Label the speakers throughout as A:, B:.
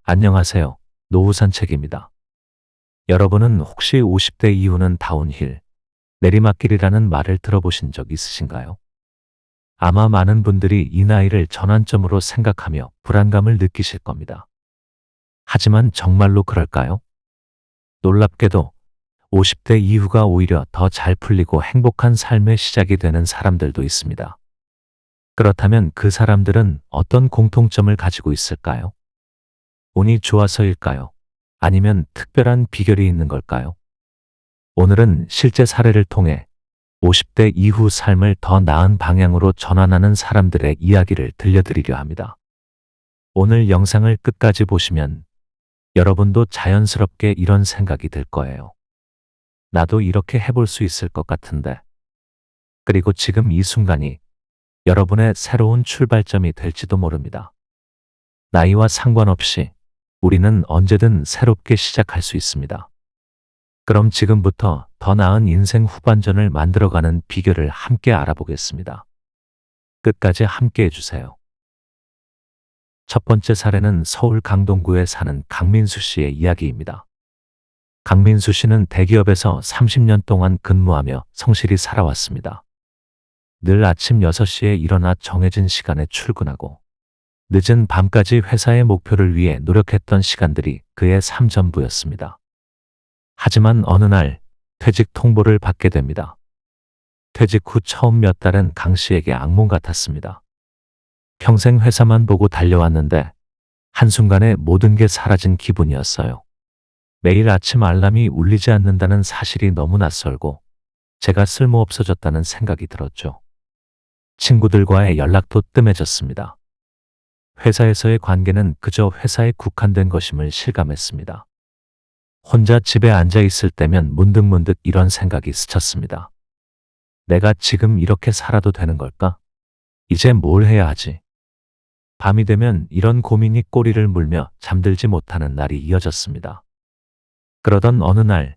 A: 안녕하세요. 노후산책입니다. 여러분은 혹시 50대 이후는 다운힐, 내리막길이라는 말을 들어보신 적 있으신가요? 아마 많은 분들이 이 나이를 전환점으로 생각하며 불안감을 느끼실 겁니다. 하지만 정말로 그럴까요? 놀랍게도 50대 이후가 오히려 더 잘 풀리고 행복한 삶의 시작이 되는 사람들도 있습니다. 그렇다면 그 사람들은 어떤 공통점을 가지고 있을까요? 운이 좋아서일까요? 아니면 특별한 비결이 있는 걸까요? 오늘은 실제 사례를 통해 50대 이후 삶을 더 나은 방향으로 전환하는 사람들의 이야기를 들려드리려 합니다. 오늘 영상을 끝까지 보시면 여러분도 자연스럽게 이런 생각이 들 거예요. 나도 이렇게 해볼 수 있을 것 같은데. 그리고 지금 이 순간이 여러분의 새로운 출발점이 될지도 모릅니다. 나이와 상관없이 우리는 언제든 새롭게 시작할 수 있습니다. 그럼 지금부터 더 나은 인생 후반전을 만들어가는 비결을 함께 알아보겠습니다. 끝까지 함께 해주세요. 첫 번째 사례는 서울 강동구에 사는 강민수 씨의 이야기입니다. 강민수 씨는 대기업에서 30년 동안 근무하며 성실히 살아왔습니다. 늘 아침 6시에 일어나 정해진 시간에 출근하고 늦은 밤까지 회사의 목표를 위해 노력했던 시간들이 그의 삶 전부였습니다. 하지만 어느 날 퇴직 통보를 받게 됩니다. 퇴직 후 처음 몇 달은 강 씨에게 악몽 같았습니다. 평생 회사만 보고 달려왔는데 한순간에 모든 게 사라진 기분이었어요. 매일 아침 알람이 울리지 않는다는 사실이 너무 낯설고 제가 쓸모없어졌다는 생각이 들었죠. 친구들과의 연락도 뜸해졌습니다. 회사에서의 관계는 그저 회사에 국한된 것임을 실감했습니다. 혼자 집에 앉아 있을 때면 문득문득 이런 생각이 스쳤습니다. 내가 지금 이렇게 살아도 되는 걸까? 이제 뭘 해야 하지? 밤이 되면 이런 고민이 꼬리를 물며 잠들지 못하는 날이 이어졌습니다. 그러던 어느 날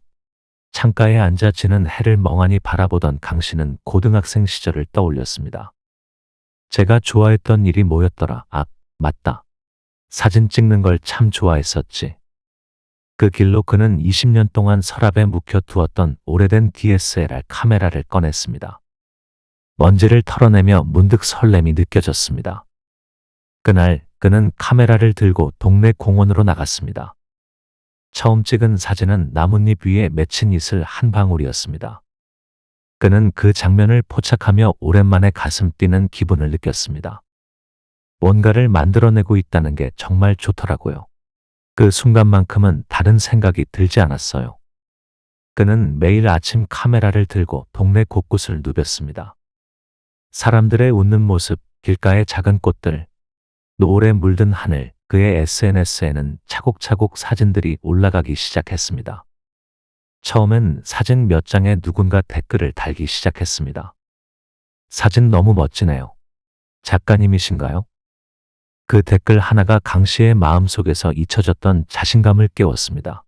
A: 창가에 앉아 지는 해를 멍하니 바라보던 강 씨는 고등학생 시절을 떠올렸습니다. 제가 좋아했던 일이 뭐였더라? 맞다. 사진 찍는 걸 참 좋아했었지. 그 길로 그는 20년 동안 서랍에 묵혀두었던 오래된 DSLR 카메라를 꺼냈습니다. 먼지를 털어내며 문득 설렘이 느껴졌습니다. 그날 그는 카메라를 들고 동네 공원으로 나갔습니다. 처음 찍은 사진은 나뭇잎 위에 맺힌 이슬 한 방울이었습니다. 그는 그 장면을 포착하며 오랜만에 가슴 뛰는 기분을 느꼈습니다. 뭔가를 만들어내고 있다는 게 정말 좋더라고요. 그 순간만큼은 다른 생각이 들지 않았어요. 그는 매일 아침 카메라를 들고 동네 곳곳을 누볐습니다. 사람들의 웃는 모습, 길가의 작은 꽃들, 노을에 물든 하늘, 그의 SNS에는 차곡차곡 사진들이 올라가기 시작했습니다. 처음엔 사진 몇 장에 누군가 댓글을 달기 시작했습니다. 사진 너무 멋지네요. 작가님이신가요? 그 댓글 하나가 강 씨의 마음속에서 잊혀졌던 자신감을 깨웠습니다.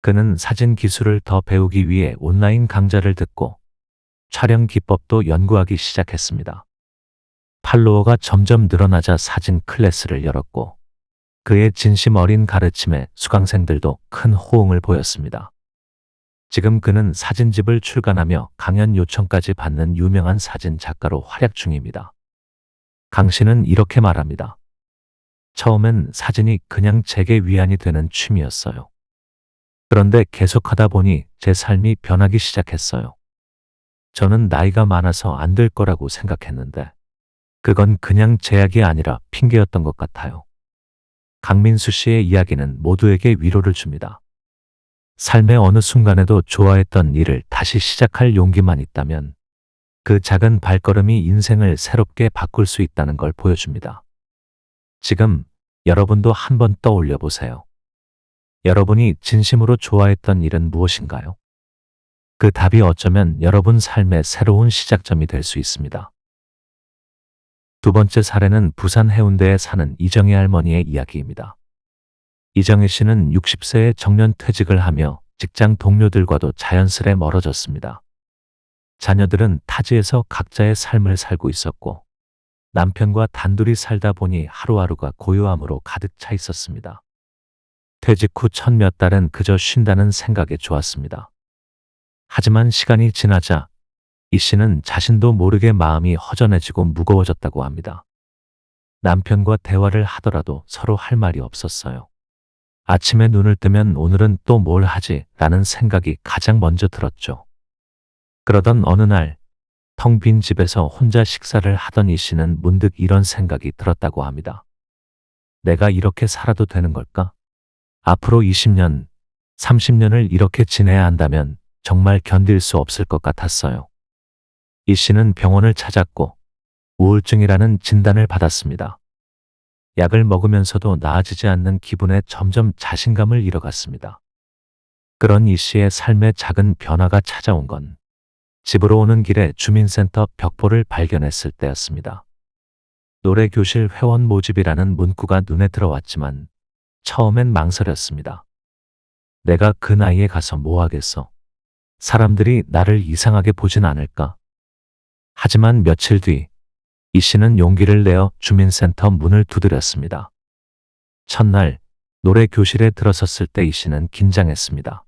A: 그는 사진 기술을 더 배우기 위해 온라인 강좌를 듣고 촬영 기법도 연구하기 시작했습니다. 팔로워가 점점 늘어나자 사진 클래스를 열었고 그의 진심 어린 가르침에 수강생들도 큰 호응을 보였습니다. 지금 그는 사진집을 출간하며 강연 요청까지 받는 유명한 사진 작가로 활약 중입니다. 강 씨는 이렇게 말합니다. 처음엔 사진이 그냥 제게 위안이 되는 취미였어요. 그런데 계속하다 보니 제 삶이 변하기 시작했어요. 저는 나이가 많아서 안 될 거라고 생각했는데 그건 그냥 제약이 아니라 핑계였던 것 같아요. 강민수 씨의 이야기는 모두에게 위로를 줍니다. 삶의 어느 순간에도 좋아했던 일을 다시 시작할 용기만 있다면 그 작은 발걸음이 인생을 새롭게 바꿀 수 있다는 걸 보여줍니다. 지금 여러분도 한번 떠올려 보세요. 여러분이 진심으로 좋아했던 일은 무엇인가요? 그 답이 어쩌면 여러분 삶의 새로운 시작점이 될 수 있습니다. 두 번째 사례는 부산 해운대에 사는 이정희 할머니의 이야기입니다. 이정희 씨는 60세에 정년 퇴직을 하며 직장 동료들과도 자연스레 멀어졌습니다. 자녀들은 타지에서 각자의 삶을 살고 있었고 남편과 단둘이 살다 보니 하루하루가 고요함으로 가득 차 있었습니다. 퇴직 후 첫 몇 달은 그저 쉰다는 생각에 좋았습니다. 하지만 시간이 지나자 이 씨는 자신도 모르게 마음이 허전해지고 무거워졌다고 합니다. 남편과 대화를 하더라도 서로 할 말이 없었어요. 아침에 눈을 뜨면 오늘은 또 뭘 하지? 라는 생각이 가장 먼저 들었죠. 그러던 어느 날, 텅 빈 집에서 혼자 식사를 하던 이 씨는 문득 이런 생각이 들었다고 합니다. 내가 이렇게 살아도 되는 걸까? 앞으로 20년, 30년을 이렇게 지내야 한다면 정말 견딜 수 없을 것 같았어요. 이 씨는 병원을 찾았고 우울증이라는 진단을 받았습니다. 약을 먹으면서도 나아지지 않는 기분에 점점 자신감을 잃어갔습니다. 그런 이 씨의 삶에 작은 변화가 찾아온 건 집으로 오는 길에 주민센터 벽보를 발견했을 때였습니다. 노래교실 회원 모집이라는 문구가 눈에 들어왔지만 처음엔 망설였습니다. 내가 그 나이에 가서 뭐 하겠어? 사람들이 나를 이상하게 보진 않을까? 하지만 며칠 뒤 이 씨는 용기를 내어 주민센터 문을 두드렸습니다. 첫날 노래 교실에 들어섰을 때 이 씨는 긴장했습니다.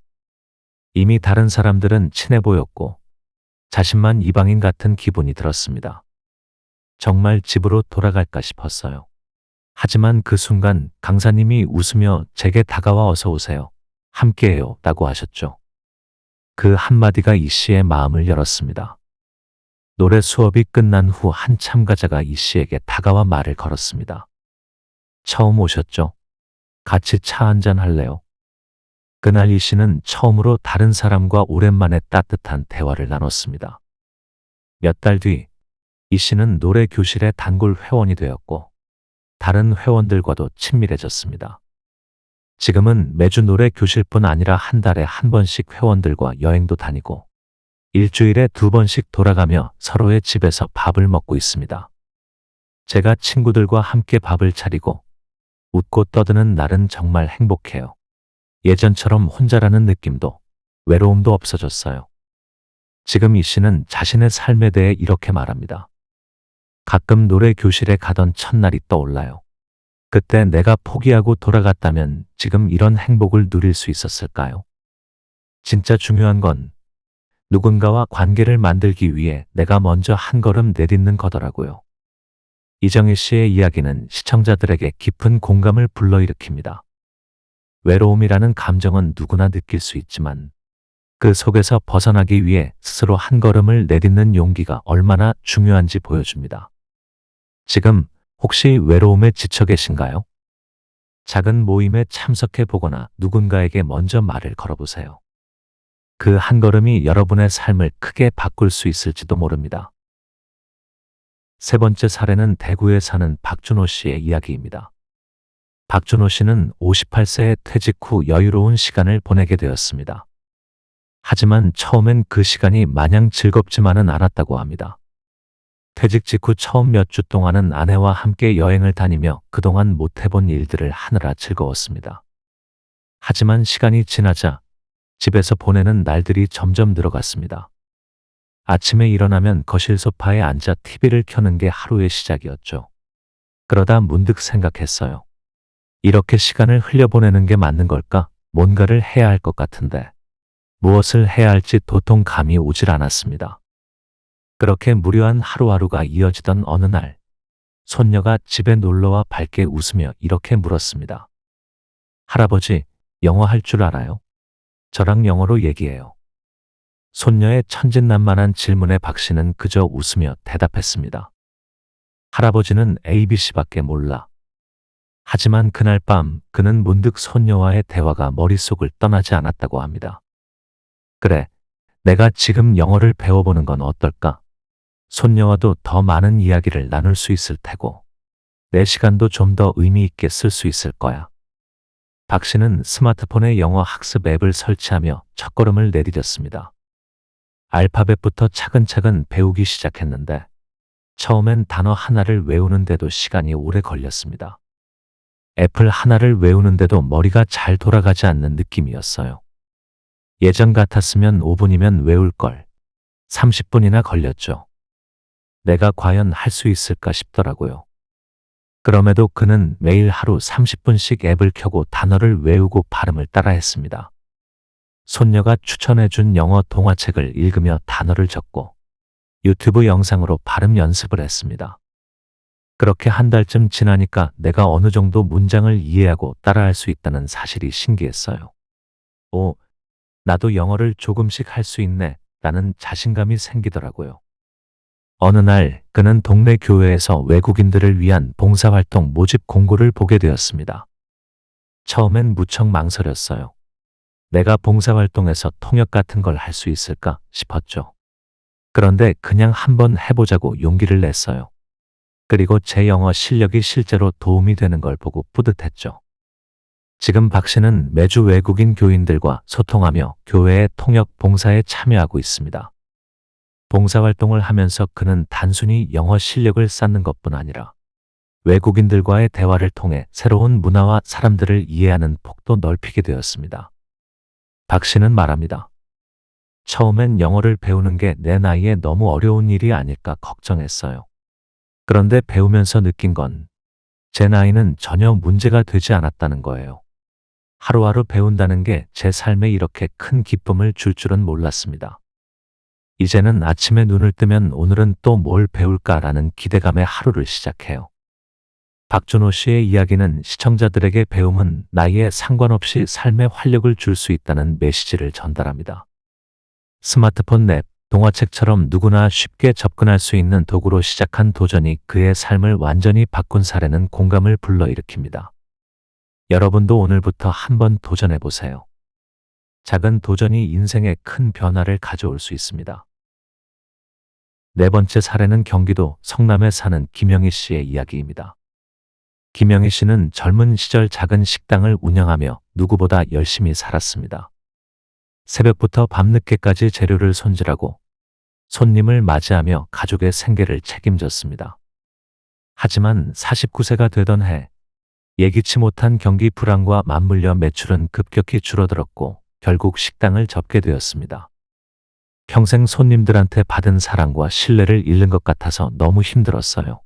A: 이미 다른 사람들은 친해 보였고 자신만 이방인 같은 기분이 들었습니다. 정말 집으로 돌아갈까 싶었어요. 하지만 그 순간 강사님이 웃으며 제게 다가와 어서 오세요. 함께해요. 라고 하셨죠. 그 한마디가 이 씨의 마음을 열었습니다. 노래 수업이 끝난 후 한 참가자가 이 씨에게 다가와 말을 걸었습니다. 처음 오셨죠? 같이 차 한잔 할래요? 그날 이 씨는 처음으로 다른 사람과 오랜만에 따뜻한 대화를 나눴습니다. 몇 달 뒤 이 씨는 노래 교실의 단골 회원이 되었고 다른 회원들과도 친밀해졌습니다. 지금은 매주 노래 교실뿐 아니라 한 달에 한 번씩 회원들과 여행도 다니고 일주일에 2번씩 돌아가며 서로의 집에서 밥을 먹고 있습니다. 제가 친구들과 함께 밥을 차리고 웃고 떠드는 날은 정말 행복해요. 예전처럼 혼자라는 느낌도 외로움도 없어졌어요. 지금 이 씨는 자신의 삶에 대해 이렇게 말합니다. 가끔 노래 교실에 가던 첫날이 떠올라요. 그때 내가 포기하고 돌아갔다면 지금 이런 행복을 누릴 수 있었을까요? 진짜 중요한 건 누군가와 관계를 만들기 위해 내가 먼저 한 걸음 내딛는 거더라고요. 이정희 씨의 이야기는 시청자들에게 깊은 공감을 불러일으킵니다. 외로움이라는 감정은 누구나 느낄 수 있지만 그 속에서 벗어나기 위해 스스로 한 걸음을 내딛는 용기가 얼마나 중요한지 보여줍니다. 지금 혹시 외로움에 지쳐 계신가요? 작은 모임에 참석해 보거나 누군가에게 먼저 말을 걸어보세요. 그 한 걸음이 여러분의 삶을 크게 바꿀 수 있을지도 모릅니다. 세 번째 사례는 대구에 사는 박준호 씨의 이야기입니다. 박준호 씨는 58세에 퇴직 후 여유로운 시간을 보내게 되었습니다. 하지만 처음엔 그 시간이 마냥 즐겁지만은 않았다고 합니다. 퇴직 직후 처음 몇 주 동안은 아내와 함께 여행을 다니며 그동안 못 해본 일들을 하느라 즐거웠습니다. 하지만 시간이 지나자 집에서 보내는 날들이 점점 늘어갔습니다. 아침에 일어나면 거실 소파에 앉아 TV를 켜는 게 하루의 시작이었죠. 그러다 문득 생각했어요. 이렇게 시간을 흘려보내는 게 맞는 걸까? 뭔가를 해야 할 것 같은데 무엇을 해야 할지 도통 감이 오질 않았습니다. 그렇게 무료한 하루하루가 이어지던 어느 날 손녀가 집에 놀러와 밝게 웃으며 이렇게 물었습니다. 할아버지, 영어 할 줄 알아요? 저랑 영어로 얘기해요. 손녀의 천진난만한 질문에 박 씨는 그저 웃으며 대답했습니다. 할아버지는 ABC밖에 몰라. 하지만 그날 밤 그는 문득 손녀와의 대화가 머릿속을 떠나지 않았다고 합니다. 그래, 내가 지금 영어를 배워보는 건 어떨까? 손녀와도 더 많은 이야기를 나눌 수 있을 테고 내 시간도 좀 더 의미 있게 쓸 수 있을 거야. 박 씨는 스마트폰에 영어 학습 앱을 설치하며 첫걸음을 내디뎠습니다. 알파벳부터 차근차근 배우기 시작했는데 처음엔 단어 하나를 외우는데도 시간이 오래 걸렸습니다. 애플 하나를 외우는데도 머리가 잘 돌아가지 않는 느낌이었어요. 예전 같았으면 5분이면 외울 걸 30분이나 걸렸죠. 내가 과연 할 수 있을까 싶더라고요. 그럼에도 그는 매일 하루 30분씩 앱을 켜고 단어를 외우고 발음을 따라했습니다. 손녀가 추천해준 영어 동화책을 읽으며 단어를 적고 유튜브 영상으로 발음 연습을 했습니다. 그렇게 한 달쯤 지나니까 내가 어느 정도 문장을 이해하고 따라할 수 있다는 사실이 신기했어요. 오, 나도 영어를 조금씩 할 수 있네 라는 자신감이 생기더라고요. 어느 날 그는 동네 교회에서 외국인들을 위한 봉사활동 모집 공고를 보게 되었습니다. 처음엔 무척 망설였어요. 내가 봉사활동에서 통역 같은 걸 할 수 있을까 싶었죠. 그런데 그냥 한번 해보자고 용기를 냈어요. 그리고 제 영어 실력이 실제로 도움이 되는 걸 보고 뿌듯했죠. 지금 박 씨는 매주 외국인 교인들과 소통하며 교회의 통역 봉사에 참여하고 있습니다. 봉사활동을 하면서 그는 단순히 영어 실력을 쌓는 것뿐 아니라 외국인들과의 대화를 통해 새로운 문화와 사람들을 이해하는 폭도 넓히게 되었습니다. 박 씨는 말합니다. 처음엔 영어를 배우는 게 내 나이에 너무 어려운 일이 아닐까 걱정했어요. 그런데 배우면서 느낀 건 제 나이는 전혀 문제가 되지 않았다는 거예요. 하루하루 배운다는 게 제 삶에 이렇게 큰 기쁨을 줄 줄은 몰랐습니다. 이제는 아침에 눈을 뜨면 오늘은 또 뭘 배울까라는 기대감에 하루를 시작해요. 박준호 씨의 이야기는 시청자들에게 배움은 나이에 상관없이 삶에 활력을 줄 수 있다는 메시지를 전달합니다. 스마트폰 앱, 동화책처럼 누구나 쉽게 접근할 수 있는 도구로 시작한 도전이 그의 삶을 완전히 바꾼 사례는 공감을 불러일으킵니다. 여러분도 오늘부터 한번 도전해보세요. 작은 도전이 인생에 큰 변화를 가져올 수 있습니다. 네 번째 사례는 경기도 성남에 사는 김영희 씨의 이야기입니다. 김영희 씨는 젊은 시절 작은 식당을 운영하며 누구보다 열심히 살았습니다. 새벽부터 밤늦게까지 재료를 손질하고 손님을 맞이하며 가족의 생계를 책임졌습니다. 하지만 49세가 되던 해 예기치 못한 경기 불황과 맞물려 매출은 급격히 줄어들었고 결국 식당을 접게 되었습니다. 평생 손님들한테 받은 사랑과 신뢰를 잃는 것 같아서 너무 힘들었어요.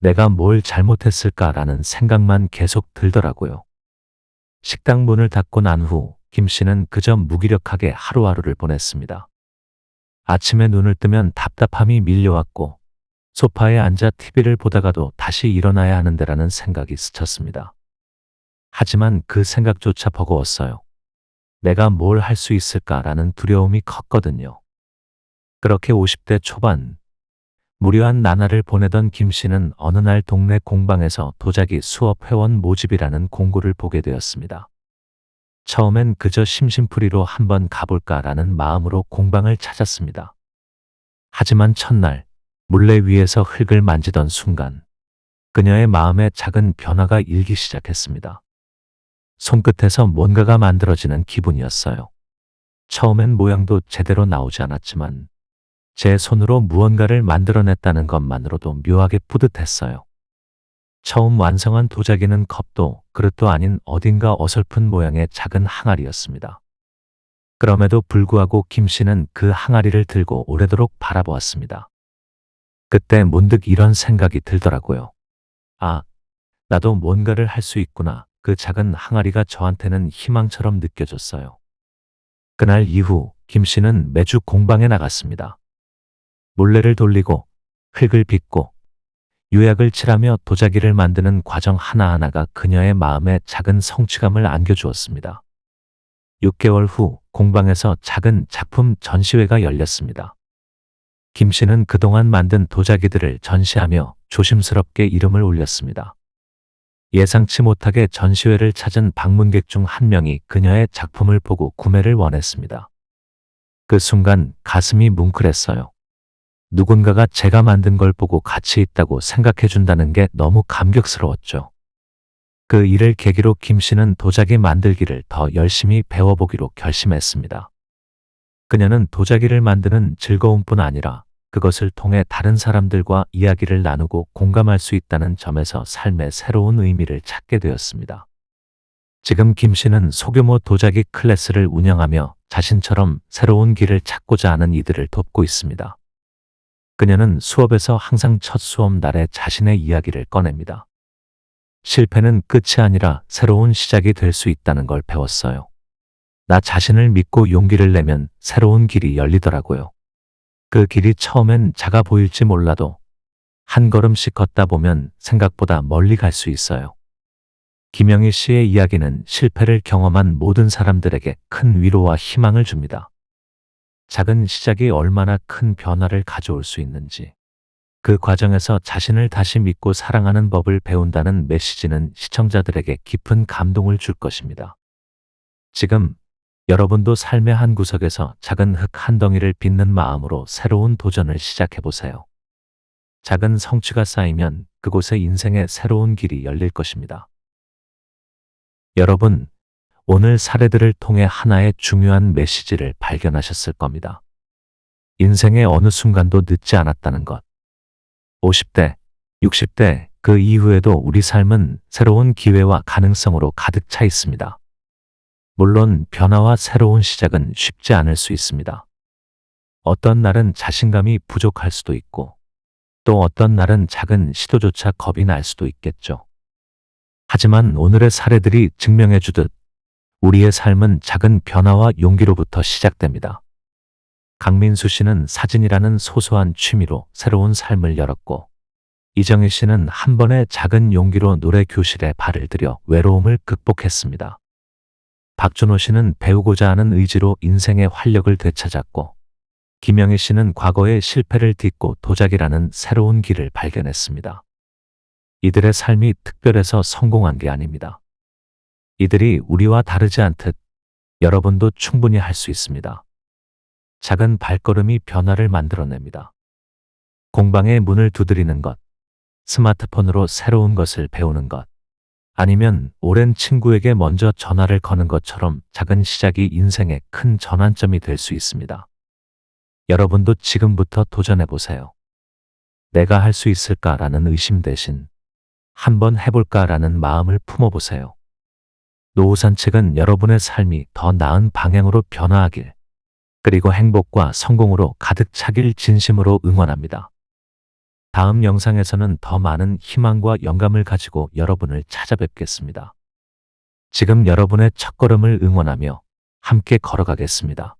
A: 내가 뭘 잘못했을까라는 생각만 계속 들더라고요. 식당 문을 닫고 난 후 김 씨는 그저 무기력하게 하루하루를 보냈습니다. 아침에 눈을 뜨면 답답함이 밀려왔고 소파에 앉아 TV를 보다가도 다시 일어나야 하는데라는 생각이 스쳤습니다. 하지만 그 생각조차 버거웠어요. 내가 뭘 할 수 있을까라는 두려움이 컸거든요. 그렇게 50대 초반 무료한 나날을 보내던 김 씨는 어느 날 동네 공방에서 도자기 수업 회원 모집이라는 공고를 보게 되었습니다. 처음엔 그저 심심풀이로 한번 가볼까라는 마음으로 공방을 찾았습니다. 하지만 첫날 물레 위에서 흙을 만지던 순간 그녀의 마음에 작은 변화가 일기 시작했습니다. 손끝에서 뭔가가 만들어지는 기분이었어요. 처음엔 모양도 제대로 나오지 않았지만 제 손으로 무언가를 만들어냈다는 것만으로도 묘하게 뿌듯했어요. 처음 완성한 도자기는 컵도 그릇도 아닌 어딘가 어설픈 모양의 작은 항아리였습니다. 그럼에도 불구하고 김 씨는 그 항아리를 들고 오래도록 바라보았습니다. 그때 문득 이런 생각이 들더라고요. 아, 나도 뭔가를 할 수 있구나. 그 작은 항아리가 저한테는 희망처럼 느껴졌어요. 그날 이후 김 씨는 매주 공방에 나갔습니다. 물레를 돌리고 흙을 빚고 유약을 칠하며 도자기를 만드는 과정 하나하나가 그녀의 마음에 작은 성취감을 안겨주었습니다. 6개월 후 공방에서 작은 작품 전시회가 열렸습니다. 김 씨는 그동안 만든 도자기들을 전시하며 조심스럽게 이름을 올렸습니다. 예상치 못하게 전시회를 찾은 방문객 중 한 명이 그녀의 작품을 보고 구매를 원했습니다. 그 순간 가슴이 뭉클했어요. 누군가가 제가 만든 걸 보고 가치 있다고 생각해 준다는 게 너무 감격스러웠죠. 그 일을 계기로 김 씨는 도자기 만들기를 더 열심히 배워보기로 결심했습니다. 그녀는 도자기를 만드는 즐거움뿐 아니라 그것을 통해 다른 사람들과 이야기를 나누고 공감할 수 있다는 점에서 삶의 새로운 의미를 찾게 되었습니다. 지금 김 씨는 소규모 도자기 클래스를 운영하며 자신처럼 새로운 길을 찾고자 하는 이들을 돕고 있습니다. 그녀는 수업에서 항상 첫 수업 날에 자신의 이야기를 꺼냅니다. 실패는 끝이 아니라 새로운 시작이 될 수 있다는 걸 배웠어요. 나 자신을 믿고 용기를 내면 새로운 길이 열리더라고요. 그 길이 처음엔 작아 보일지 몰라도 한 걸음씩 걷다 보면 생각보다 멀리 갈 수 있어요. 김영희 씨의 이야기는 실패를 경험한 모든 사람들에게 큰 위로와 희망을 줍니다. 작은 시작이 얼마나 큰 변화를 가져올 수 있는지, 그 과정에서 자신을 다시 믿고 사랑하는 법을 배운다는 메시지는 시청자들에게 깊은 감동을 줄 것입니다. 지금 여러분도 삶의 한 구석에서 작은 흙 한 덩이를 빚는 마음으로 새로운 도전을 시작해 보세요. 작은 성취가 쌓이면 그곳에 인생의 새로운 길이 열릴 것입니다. 여러분, 오늘 사례들을 통해 하나의 중요한 메시지를 발견하셨을 겁니다. 인생의 어느 순간도 늦지 않았다는 것. 50대, 60대, 그 이후에도 우리 삶은 새로운 기회와 가능성으로 가득 차 있습니다. 물론 변화와 새로운 시작은 쉽지 않을 수 있습니다. 어떤 날은 자신감이 부족할 수도 있고, 또 어떤 날은 작은 시도조차 겁이 날 수도 있겠죠. 하지만 오늘의 사례들이 증명해 주듯 우리의 삶은 작은 변화와 용기로부터 시작됩니다. 강민수 씨는 사진이라는 소소한 취미로 새로운 삶을 열었고, 이정희 씨는 한 번의 작은 용기로 노래 교실에 발을 들여 외로움을 극복했습니다. 박준호 씨는 배우고자 하는 의지로 인생의 활력을 되찾았고, 김영희 씨는 과거의 실패를 딛고 도자기라는 새로운 길을 발견했습니다. 이들의 삶이 특별해서 성공한 게 아닙니다. 이들이 우리와 다르지 않듯 여러분도 충분히 할 수 있습니다. 작은 발걸음이 변화를 만들어냅니다. 공방의 문을 두드리는 것, 스마트폰으로 새로운 것을 배우는 것, 아니면 오랜 친구에게 먼저 전화를 거는 것처럼 작은 시작이 인생의 큰 전환점이 될 수 있습니다. 여러분도 지금부터 도전해보세요. 내가 할 수 있을까라는 의심 대신 한번 해볼까라는 마음을 품어보세요. 노후 산책은 여러분의 삶이 더 나은 방향으로 변화하길, 그리고 행복과 성공으로 가득 차길 진심으로 응원합니다. 다음 영상에서는 더 많은 희망과 영감을 가지고 여러분을 찾아뵙겠습니다. 지금 여러분의 첫걸음을 응원하며 함께 걸어가겠습니다.